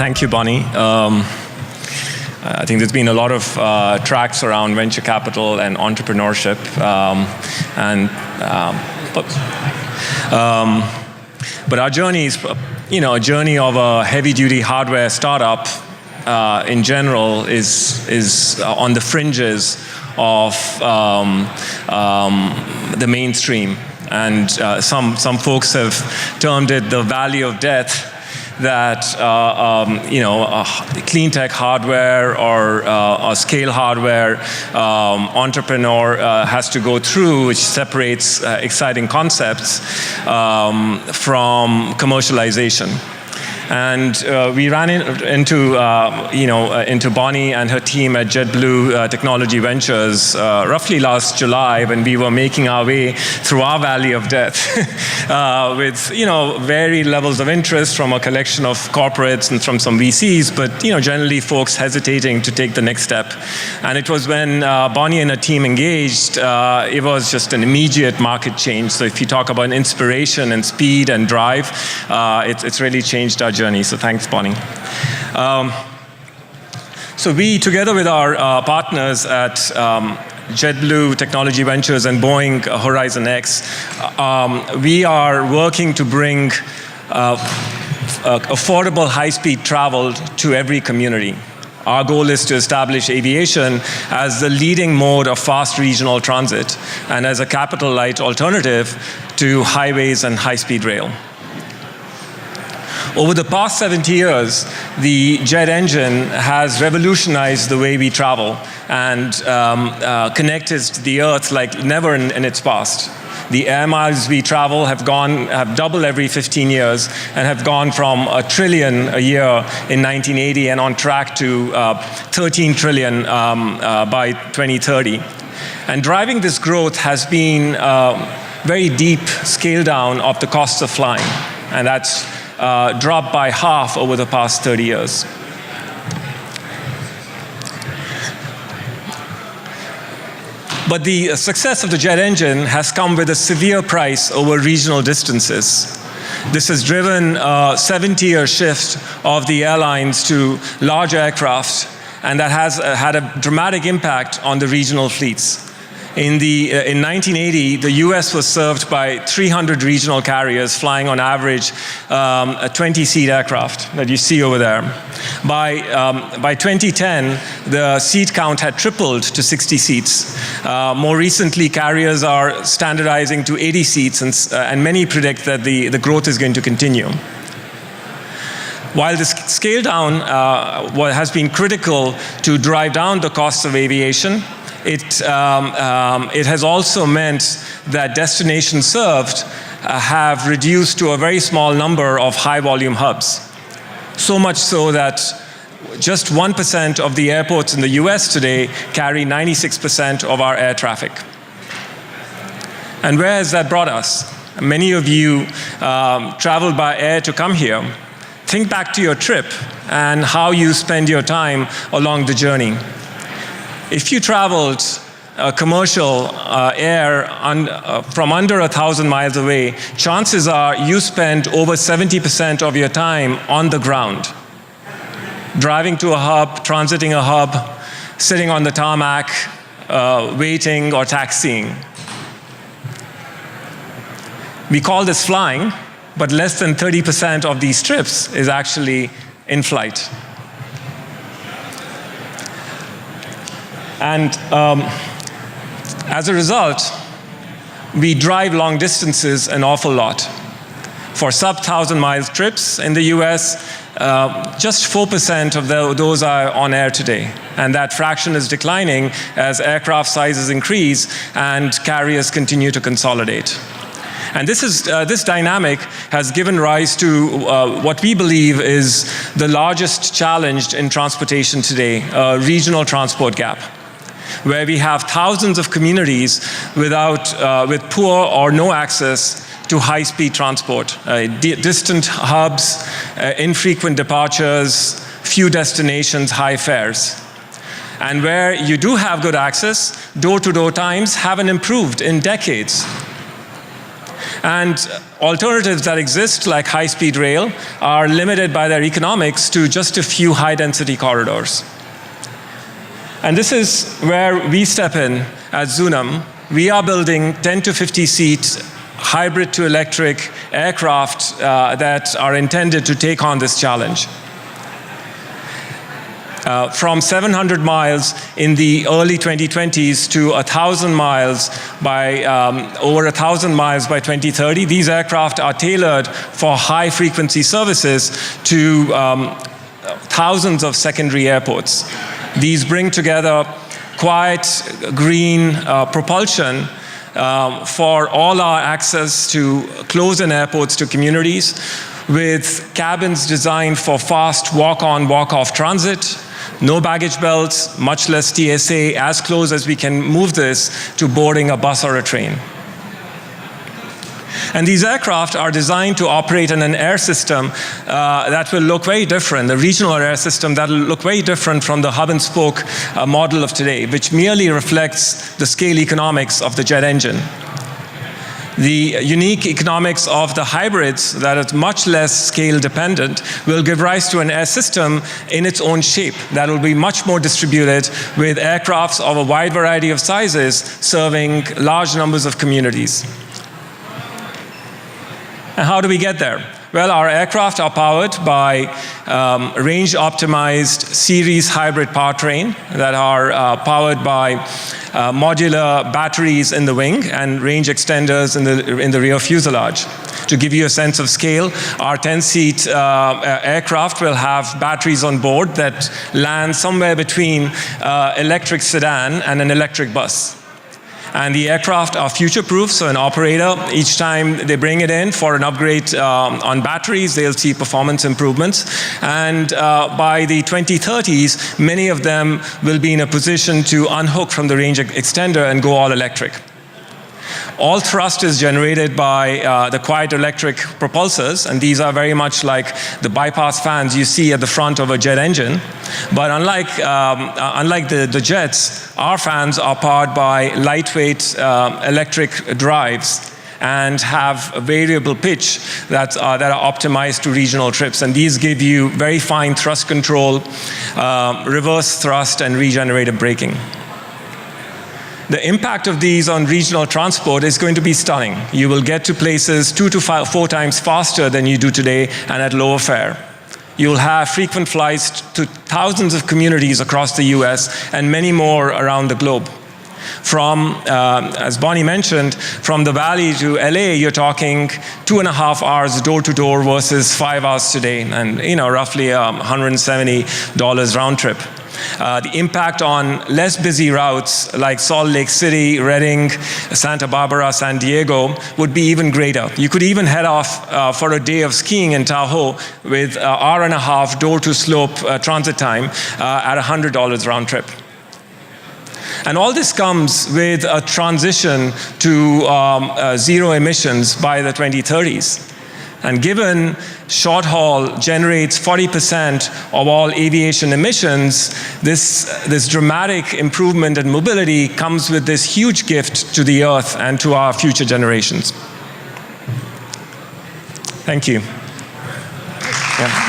Thank you, Bonnie. I think there's been a lot of tracks around venture capital and entrepreneurship, but our journey is, a journey of a heavy-duty hardware startup in general is on the fringes of the mainstream, and some folks have termed it the valley of death that clean tech hardware or scale hardware entrepreneur has to go through, which separates exciting concepts from commercialization. And we ran into Bonnie and her team at JetBlue Technology Ventures roughly last July, when we were making our way through our valley of death with varied levels of interest from a collection of corporates and from some VCs, but generally folks hesitating to take the next step. And it was when Bonnie and her team engaged, it was just an immediate market change. So if you talk about inspiration and speed and drive, it's really changed our journey. So thanks, Bonnie. So we, together with our partners at JetBlue Technology Ventures and Boeing Horizon X, we are working to bring affordable high-speed travel to every community. Our goal is to establish aviation as the leading mode of fast regional transit and as a capital-light alternative to highways and high-speed rail. Over the past 70 years, the jet engine has revolutionized the way we travel and connected the Earth like never in its past. The air miles we travel have doubled every 15 years and have gone from 1 trillion a year in 1980 and on track to 13 trillion by 2030. And driving this growth has been very deep scale down of the costs of flying, and that's dropped by half over the past 30 years. But the success of the jet engine has come with a severe price over regional distances. This has driven a 70-year shift of the airlines to large aircraft, and that has had a dramatic impact on the regional fleets. In 1980, the US was served by 300 regional carriers flying on average a 20-seat aircraft that you see over there. By 2010, the seat count had tripled to 60 seats. More recently, carriers are standardizing to 80 seats, and many predict that the growth is going to continue. While this scale down has been critical to drive down the costs of aviation, it has also meant that destinations served have reduced to a very small number of high-volume hubs. So much so that just 1% of the airports in the US today carry 96% of our air traffic. And where has that brought us? Many of you traveled by air to come here. Think back to your trip and how you spend your time along the journey. If you traveled commercial air from under 1,000 miles away, chances are you spend over 70% of your time on the ground, driving to a hub, transiting a hub, sitting on the tarmac, waiting or taxiing. We call this flying, but less than 30% of these trips is actually in flight. And as a result, we drive long distances an awful lot. For sub-1,000 mile trips in the US, just 4% of those are on air today. And that fraction is declining as aircraft sizes increase and carriers continue to consolidate. And this dynamic has given rise to what we believe is the largest challenge in transportation today, a regional transport gap, where we have thousands of communities with poor or no access to high-speed transport, distant hubs, infrequent departures, few destinations, high fares. And where you do have good access, door-to-door times haven't improved in decades. And alternatives that exist, like high-speed rail, are limited by their economics to just a few high-density corridors. And this is where we step in at Zunum. We are building 10 to 50-seat hybrid to electric aircraft that are intended to take on this challenge. From 700 miles in the early 2020s to 1,000 miles by over 1,000 miles by 2030. These aircraft are tailored for high-frequency services to thousands of secondary airports. These bring together quiet, green propulsion for all our access to close-in airports to communities, with cabins designed for fast walk-on, walk-off transit, no baggage belts, much less TSA, as close as we can move this to boarding a bus or a train. And these aircraft are designed to operate in an air system that will look very different, the regional air system that will look very different from the hub and spoke model of today, which merely reflects the scale economics of the jet engine. The unique economics of the hybrids that is much less scale dependent will give rise to an air system in its own shape that will be much more distributed, with aircrafts of a wide variety of sizes serving large numbers of communities. And how do we get there? Well, our aircraft are powered by range-optimized series hybrid powertrain that are powered by modular batteries in the wing and range extenders in the rear fuselage. To give you a sense of scale, our 10-seat aircraft will have batteries on board that land somewhere between electric sedan and an electric bus. And the aircraft are future-proof, so an operator, each time they bring it in for an upgrade on batteries, they'll see performance improvements. And by the 2030s, many of them will be in a position to unhook from the range extender and go all electric. All thrust is generated by the quiet electric propulsors, and these are very much like the bypass fans you see at the front of a jet engine. But unlike the jets, our fans are powered by lightweight electric drives and have a variable pitch that are optimized to regional trips. And these give you very fine thrust control, reverse thrust, and regenerative braking. The impact of these on regional transport is going to be stunning. You will get to places 2 to 4 times faster than you do today and at lower fare. You'll have frequent flights to thousands of communities across the US and many more around the globe. From, as Bonnie mentioned, from the Valley to LA, you're talking 2.5 hours door to door versus 5 hours today, and roughly $170 round trip. The impact on less busy routes like Salt Lake City, Redding, Santa Barbara, San Diego would be even greater. You could even head off for a day of skiing in Tahoe with hour-and-a-half door-to-slope transit time at $100 round trip. And all this comes with a transition to zero emissions by the 2030s. And given short haul generates 40% of all aviation emissions, this dramatic improvement in mobility comes with this huge gift to the Earth and to our future generations. Thank you. Yeah.